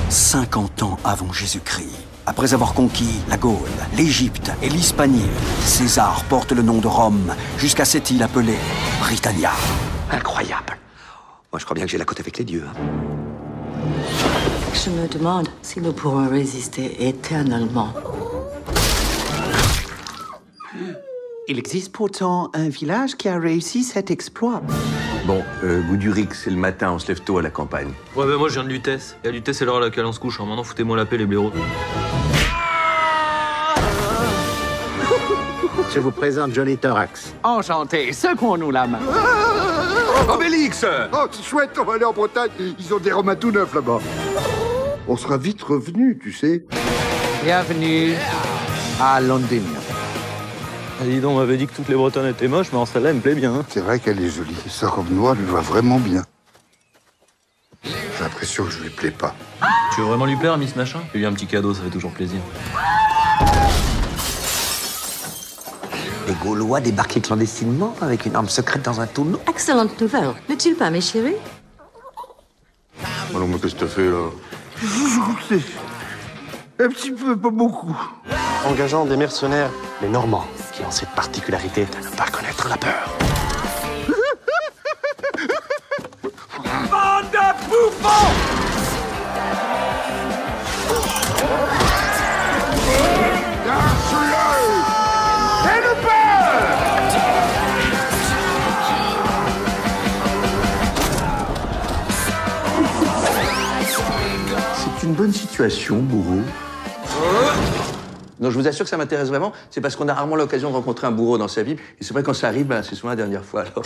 50 ans avant Jésus-Christ. Après avoir conquis la Gaule, l'Égypte et l'Hispanie, César porte le nom de Rome jusqu'à cette île appelée Britannia. Incroyable. Moi, je crois bien que j'ai la cote avec les dieux. Je me demande si nous pourrons résister éternellement. Il existe pourtant un village qui a réussi cet exploit. Bon, Gouduric, c'est le matin, on se lève tôt à la campagne. Ouais, bah moi je viens de Lutèce. Et à Lutèce, c'est l'heure à laquelle on se couche. Maintenant, foutez-moi la paix, les blaireaux. Je vous présente Johnny Thorax. Enchanté, secouons-nous la main. Obélix! Oh, c'est chouette, on va aller en Bretagne. Ils ont des romains tout neufs là-bas. On sera vite revenus, tu sais. Bienvenue à London. Ah, dis donc, on m'avait dit que toutes les Bretonnes étaient moches, mais en celle-là, elle me plaît bien. Hein. C'est vrai qu'elle est jolie. Sa robe noire lui va vraiment bien. J'ai l'impression que je lui plais pas. Tu veux vraiment lui plaire, Miss Machin? Fais-lui un petit cadeau, ça fait toujours plaisir. Les Gaulois débarquaient clandestinement avec une arme secrète dans un tonneau. Excellente nouvelle, n'est-il pas, mes chéris? Alors, mais qu'est-ce que t'as fait, là? Un petit peu, pas beaucoup. Engageant des mercenaires, les Normands, qui ont cette particularité de ne pas connaître la peur. Bande de bouffons! C'est une bonne situation, bourreau. Non, je vous assure que ça m'intéresse vraiment. C'est parce qu'on a rarement l'occasion de rencontrer un bourreau dans sa vie. Et c'est vrai, quand ça arrive, ben, c'est souvent la dernière fois. Alors.